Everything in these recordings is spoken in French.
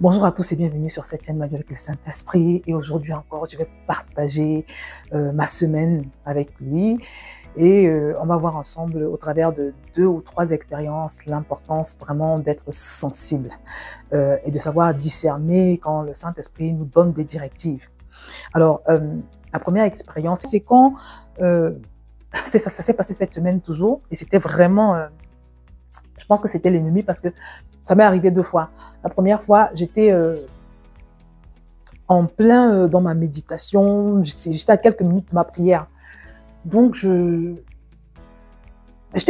Bonjour à tous et bienvenue sur cette chaîne Magie avec le Saint-Esprit. Et aujourd'hui encore, je vais partager ma semaine avec lui. Et on va voir ensemble, au travers de 2 ou 3 expériences, l'importance vraiment d'être sensible et de savoir discerner quand le Saint-Esprit nous donne des directives. Alors, la première expérience, c'est quand ça s'est passé cette semaine toujours. Et c'était vraiment... je pense que c'était l'ennemi parce que ça m'est arrivé 2 fois. La première fois, j'étais en plein dans ma méditation. J'étais à quelques minutes de ma prière. Donc, j'étais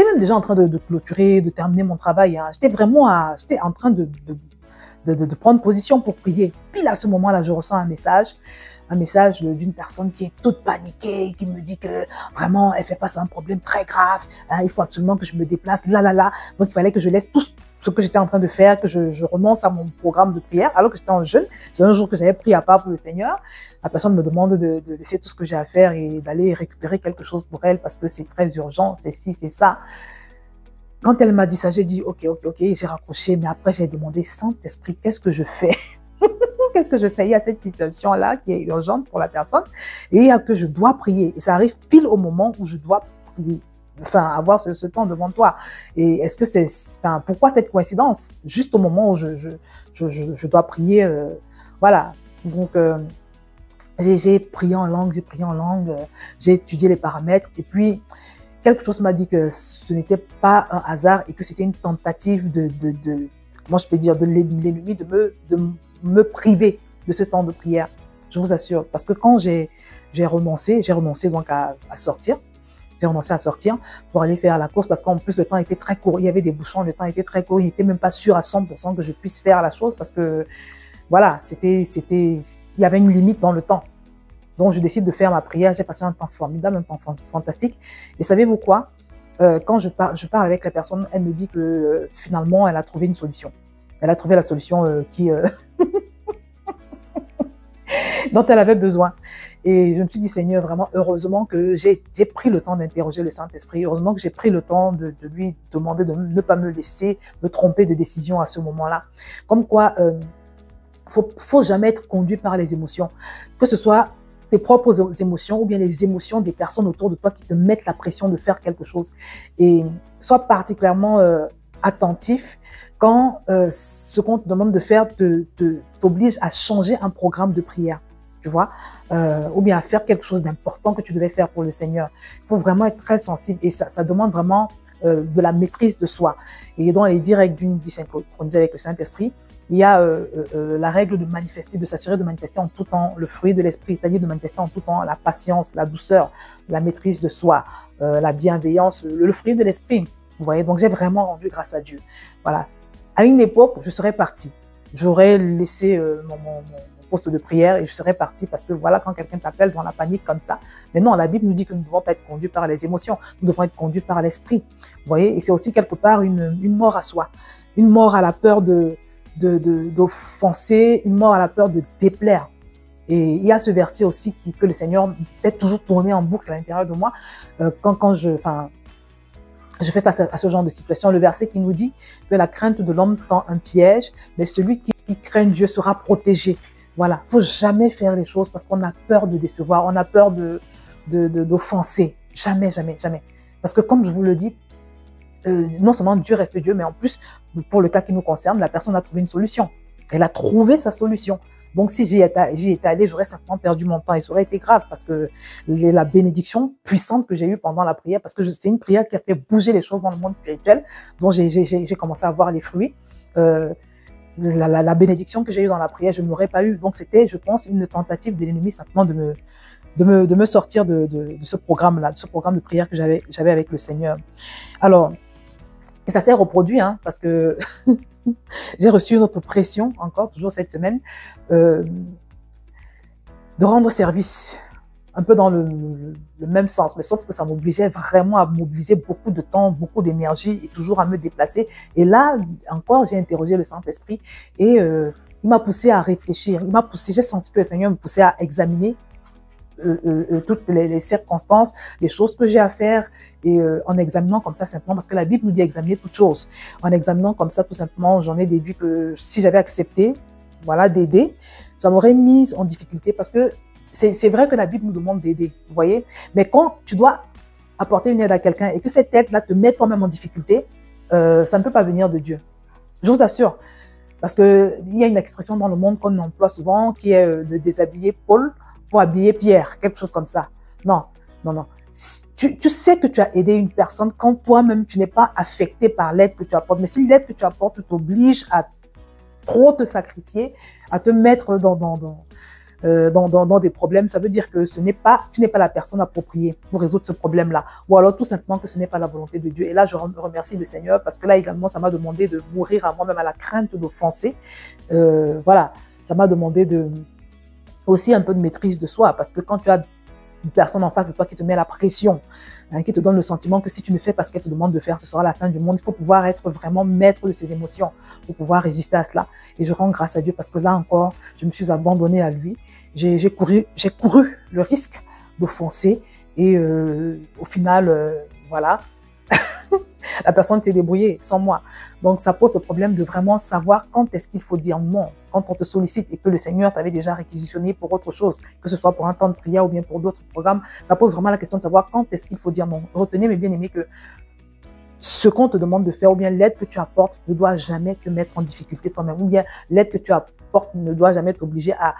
même déjà en train de clôturer, de terminer mon travail. Hein. J'étais en train de prendre position pour prier. Puis à ce moment-là, je ressens un message d'une personne qui est toute paniquée, qui me dit que vraiment, elle fait face à un problème très grave. Hein, il faut absolument que je me déplace, là. Donc, il fallait que je laisse tout ce que j'étais en train de faire, que je renonce à mon programme de prière, alors que j'étais en jeûne. C'est un jour que j'avais pris à part pour le Seigneur. La personne me demande de laisser tout ce que j'ai à faire et d'aller récupérer quelque chose pour elle parce que c'est très urgent, c'est ci, c'est ça. Quand elle m'a dit ça, j'ai dit ok, j'ai raccroché, mais après j'ai demandé, Saint-Esprit, qu'est-ce que je fais? Qu'est-ce que je fais? Il y a cette situation-là qui est urgente pour la personne et il y a que je dois prier. Et ça arrive pile au moment où je dois prier, enfin avoir ce temps devant toi. Et est-ce que pourquoi cette coïncidence? Juste au moment où je dois prier, voilà. Donc, j'ai prié en langue, j'ai étudié les paramètres et puis quelque chose m'a dit que ce n'était pas un hasard et que c'était une tentative comment je peux dire, de l'ennemi de me priver de ce temps de prière. Je vous assure. Parce que quand j'ai renoncé donc à sortir. J'ai renoncé à sortir pour aller faire la course parce qu'en plus le temps était très court. Il y avait des bouchons, le temps était très court. Il n'était même pas sûr à 100% que je puisse faire la chose parce que voilà, il y avait une limite dans le temps. Donc, je décide de faire ma prière. J'ai passé un temps formidable, un temps fantastique. Et savez-vous quoi? Quand je parle avec la personne, elle me dit que finalement, elle a trouvé une solution. Elle a trouvé la solution dont elle avait besoin. Et je me suis dit, Seigneur, vraiment, heureusement que j'ai pris le temps d'interroger le Saint-Esprit. Heureusement que j'ai pris le temps de lui demander de ne pas me laisser me tromper de décision à ce moment-là. Comme quoi, faut jamais être conduit par les émotions. Que ce soit tes propres émotions ou bien les émotions des personnes autour de toi qui te mettent la pression de faire quelque chose. Et sois particulièrement attentif quand ce qu'on te demande de faire t'oblige à changer un programme de prière, tu vois, ou bien à faire quelque chose d'important que tu devais faire pour le Seigneur. Il faut vraiment être très sensible et ça demande vraiment de la maîtrise de soi. Et dans les directs d'une vie synchronisée avec le Saint-Esprit, il y a la règle de manifester, de s'assurer de manifester en tout temps le fruit de l'esprit, c'est-à-dire de manifester en tout temps la patience, la douceur, la maîtrise de soi, la bienveillance, le fruit de l'esprit. Vous voyez, donc j'ai vraiment rendu grâce à Dieu. Voilà. À une époque, je serais partie. J'aurais laissé mon poste de prière et je serais partie parce que voilà, quand quelqu'un t'appelle dans la panique comme ça. Mais non, la Bible nous dit que nous ne devons pas être conduits par les émotions, nous devons être conduits par l'esprit. Vous voyez, et c'est aussi quelque part une mort à soi, une mort à la peur d'offenser, une mort à la peur de déplaire. Et il y a ce verset aussi que le Seigneur fait toujours tourner en boucle à l'intérieur de moi quand je fais face à ce genre de situation. Le verset qui nous dit que la crainte de l'homme tend un piège, mais celui qui craint Dieu sera protégé. Voilà, il ne faut jamais faire les choses parce qu'on a peur de décevoir, on a peur d'offenser. Jamais. Parce que comme je vous le dis, non seulement Dieu reste Dieu, mais en plus, pour le cas qui nous concerne, la personne a trouvé une solution. Elle a trouvé sa solution. Donc, si j'y étais allée, j'aurais simplement perdu mon temps et ça aurait été grave parce que la bénédiction puissante que j'ai eue pendant la prière, parce que c'est une prière qui a fait bouger les choses dans le monde spirituel, dont j'ai commencé à voir les fruits. La bénédiction que j'ai eue dans la prière, je ne l'aurais pas eue. Donc, c'était, je pense, une tentative de l'ennemi simplement de me sortir de ce programme-là, de ce programme de prière que j'avais avec le Seigneur. Alors, et ça s'est reproduit, hein, parce que j'ai reçu une autre pression, encore, toujours cette semaine, de rendre service, un peu dans le même sens, mais sauf que ça m'obligeait vraiment à mobiliser beaucoup de temps, beaucoup d'énergie et toujours à me déplacer. Et là, encore, j'ai interrogé le Saint-Esprit et il m'a poussé à réfléchir, j'ai senti que le Seigneur me poussait à examiner toutes les circonstances, les choses que j'ai à faire et en examinant comme ça simplement, parce que la Bible nous dit examiner toutes choses, en examinant comme ça tout simplement, j'en ai déduit que si j'avais accepté voilà, d'aider, ça m'aurait mise en difficulté parce que c'est vrai que la Bible nous demande d'aider, vous voyez. Mais quand tu dois apporter une aide à quelqu'un et que cette aide-là te met toi-même en difficulté, ça ne peut pas venir de Dieu. Je vous assure. Parce qu'il y a une expression dans le monde qu'on emploie souvent qui est de déshabiller Paul pour habiller Pierre, quelque chose comme ça. Non, non, non. Tu sais que tu as aidé une personne quand toi-même tu n'es pas affecté par l'aide que tu apportes. Mais si l'aide que tu apportes t'oblige à trop te sacrifier, à te mettre dans des problèmes, ça veut dire que tu n'es pas la personne appropriée pour résoudre ce problème-là. Ou alors tout simplement que ce n'est pas la volonté de Dieu. Et là, je remercie le Seigneur parce que là également, ça m'a demandé de mourir à moi-même à la crainte d'offenser. Voilà, ça m'a demandé aussi un peu de maîtrise de soi parce que quand tu as une personne en face de toi qui te met la pression, hein, qui te donne le sentiment que si tu ne fais pas ce qu'elle te demande de faire, ce sera la fin du monde. Il faut pouvoir être vraiment maître de ses émotions pour pouvoir résister à cela. Et je rends grâce à Dieu parce que là encore, je me suis abandonnée à lui. J'ai couru le risque d'offenser et au final, voilà, la personne s'est débrouillée sans moi. Donc, ça pose le problème de vraiment savoir quand est-ce qu'il faut dire non. Quand on te sollicite et que le Seigneur t'avait déjà réquisitionné pour autre chose, que ce soit pour un temps de prière ou bien pour d'autres programmes, ça pose vraiment la question de savoir quand est-ce qu'il faut dire non. Retenez, mes bien-aimés, que ce qu'on te demande de faire ou bien l'aide que tu apportes ne doit jamais te mettre en difficulté toi-même. Ou bien l'aide que tu apportes ne doit jamais t'obliger à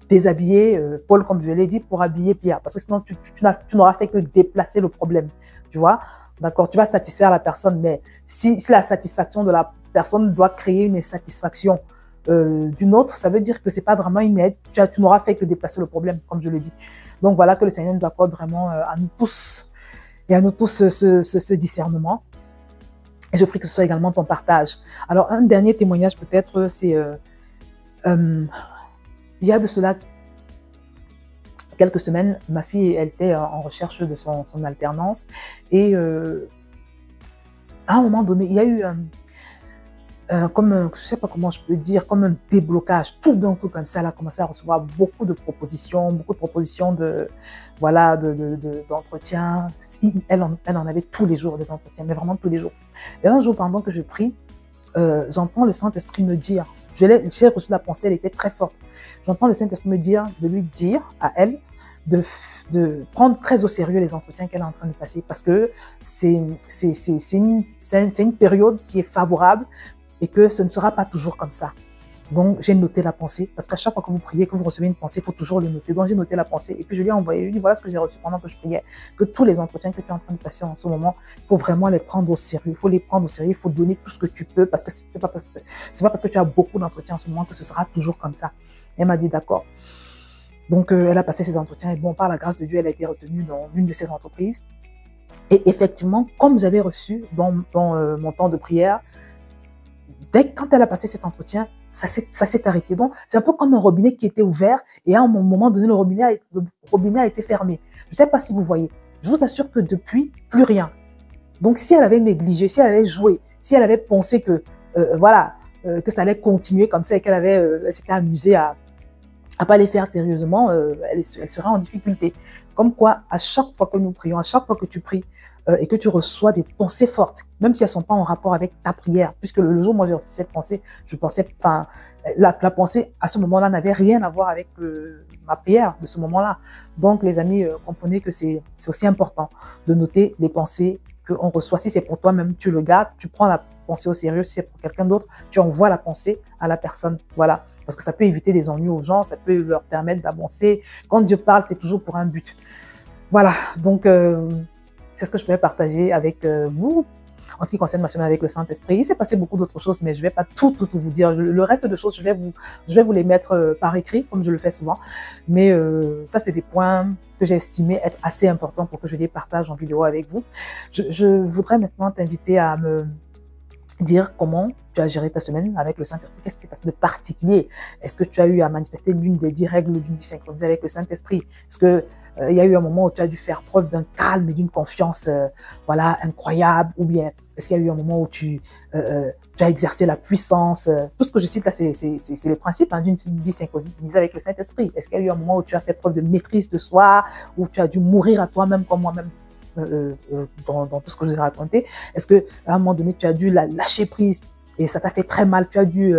déshabiller Paul, comme je l'ai dit, pour habiller Pierre. Parce que sinon, tu n'auras fait que déplacer le problème. Tu vois? D'accord, tu vas satisfaire la personne, mais si la satisfaction de la personne doit créer une insatisfaction d'une autre, ça veut dire que c'est pas vraiment une aide. Tu n'auras fait que déplacer le problème, comme je le dis. Donc voilà, que le Seigneur nous accorde vraiment à nous tous et à nous tous ce discernement. Et je prie que ce soit également ton partage. Alors, un dernier témoignage peut-être, c'est il y a de cela quelques semaines, ma fille, elle était en recherche de son alternance et à un moment donné, il y a eu comme, je sais pas comment je peux dire, comme un déblocage. Tout d'un coup, comme ça, elle a commencé à recevoir beaucoup de propositions d'entretien. Elle en avait tous les jours des entretiens, mais vraiment tous les jours. Et un jour, pendant que je prie, j'entends le Saint-Esprit me dire, j'ai reçu la pensée, elle était très forte. J'entends le Saint-Esprit me dire, de lui dire à elle, de prendre très au sérieux les entretiens qu'elle est en train de passer parce que c'est une période qui est favorable et que ce ne sera pas toujours comme ça. Donc, j'ai noté la pensée parce qu'à chaque fois que vous priez, que vous recevez une pensée, il faut toujours le noter. Donc, j'ai noté la pensée et puis je lui ai envoyé, je lui ai dit, voilà ce que j'ai reçu pendant que je priais, que tous les entretiens que tu es en train de passer en ce moment, il faut vraiment les prendre au sérieux. Il faut les prendre au sérieux, il faut donner tout ce que tu peux parce que c'est pas parce que tu as beaucoup d'entretiens en ce moment que ce sera toujours comme ça. Elle m'a dit, d'accord. Donc, elle a passé ses entretiens et bon, par la grâce de Dieu, elle a été retenue dans l'une de ces entreprises. Et effectivement, comme j'avais reçu dans mon temps de prière, quand elle a passé cet entretien, ça s'est arrêté. Donc, c'est un peu comme un robinet qui était ouvert et à un moment donné, le robinet a été fermé. Je ne sais pas si vous voyez. Je vous assure que depuis, plus rien. Donc, si elle avait négligé, si elle avait joué, si elle avait pensé que, que ça allait continuer comme ça et qu'elle s'était amusée à pas les faire sérieusement, elle sera en difficulté. Comme quoi, à chaque fois que nous prions, à chaque fois que tu pries et que tu reçois des pensées fortes, même si elles ne sont pas en rapport avec ta prière, puisque le jour où moi j'ai reçu cette pensée, je pensais, enfin, la pensée à ce moment-là n'avait rien à voir avec ma prière de ce moment-là. Donc, les amis, comprenez que c'est aussi important de noter les pensées qu'on reçoit. Si c'est pour toi-même, tu le gardes, tu prends la pensée au sérieux. Si c'est pour quelqu'un d'autre, tu envoies la pensée à la personne. Voilà. Parce que ça peut éviter des ennuis aux gens, ça peut leur permettre d'avancer. Quand Dieu parle, c'est toujours pour un but. Voilà, donc c'est ce que je peux partager avec vous en ce qui concerne ma semaine avec le Saint-Esprit. Il s'est passé beaucoup d'autres choses, mais je ne vais pas tout vous dire. Le reste de choses, je vais vous les mettre par écrit, comme je le fais souvent. Mais ça, c'est des points que j'ai estimé être assez importants pour que je les partage en vidéo avec vous. Je voudrais maintenant t'inviter à me dire comment tu as géré ta semaine avec le Saint-Esprit. Qu'est-ce qui s'est passé de particulier? Est-ce que tu as eu à manifester l'une des 10 règles d'une vie synchronisée avec le Saint-Esprit? Est-ce que il y a eu un moment où tu as dû faire preuve d'un calme et d'une confiance incroyable? Ou bien est-ce qu'il y a eu un moment où tu as exercé la puissance? Tout ce que je cite là, c'est les principes d'une vie synchronisée avec le Saint-Esprit. Est-ce qu'il y a eu un moment où tu as fait preuve de maîtrise de soi, où tu as dû mourir à toi-même comme moi-même dans tout ce que je vous ai raconté? Est-ce qu'à un moment donné, tu as dû lâcher prise et ça t'a fait très mal? Tu as dû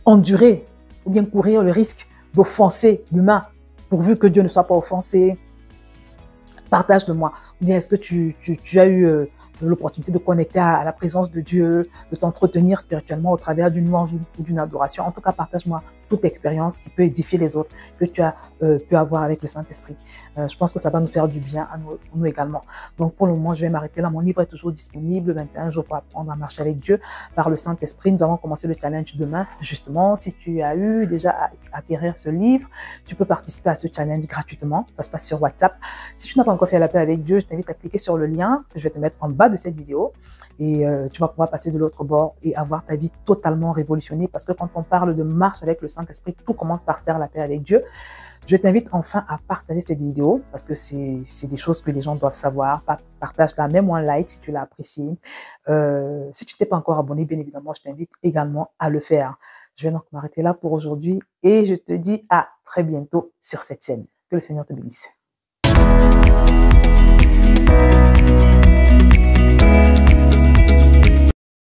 endurer ou bien courir le risque d'offenser l'humain, pourvu que Dieu ne soit pas offensé. Partage-le-moi. Ou bien est-ce que tu as eu l'opportunité de connecter à la présence de Dieu, de t'entretenir spirituellement au travers d'une louange ou d'une adoration. En tout cas, partage-moi toute expérience qui peut édifier les autres, que tu as pu avoir avec le Saint-Esprit. Je pense que ça va nous faire du bien à nous également. Donc pour le moment, je vais m'arrêter là. Mon livre est toujours disponible, 21 jours pour apprendre à marcher avec Dieu par le Saint-Esprit. Nous allons commencer le challenge demain. Justement, si tu as eu déjà à acquérir ce livre, tu peux participer à ce challenge gratuitement. Ça se passe sur WhatsApp. Si tu n'as pas encore fait la paix avec Dieu, je t'invite à cliquer sur le lien que je vais te mettre en bas de cette vidéo et tu vas pouvoir passer de l'autre bord et avoir ta vie totalement révolutionnée, parce que quand on parle de marche avec le Saint-Esprit, tout commence par faire la paix avec Dieu. Je t'invite enfin à partager cette vidéo parce que c'est des choses que les gens doivent savoir. Partage-la, mets-moi un like si tu l'as apprécié. Si tu t'es pas encore abonné, bien évidemment, je t'invite également à le faire. Je vais donc m'arrêter là pour aujourd'hui et je te dis à très bientôt sur cette chaîne. Que le Seigneur te bénisse.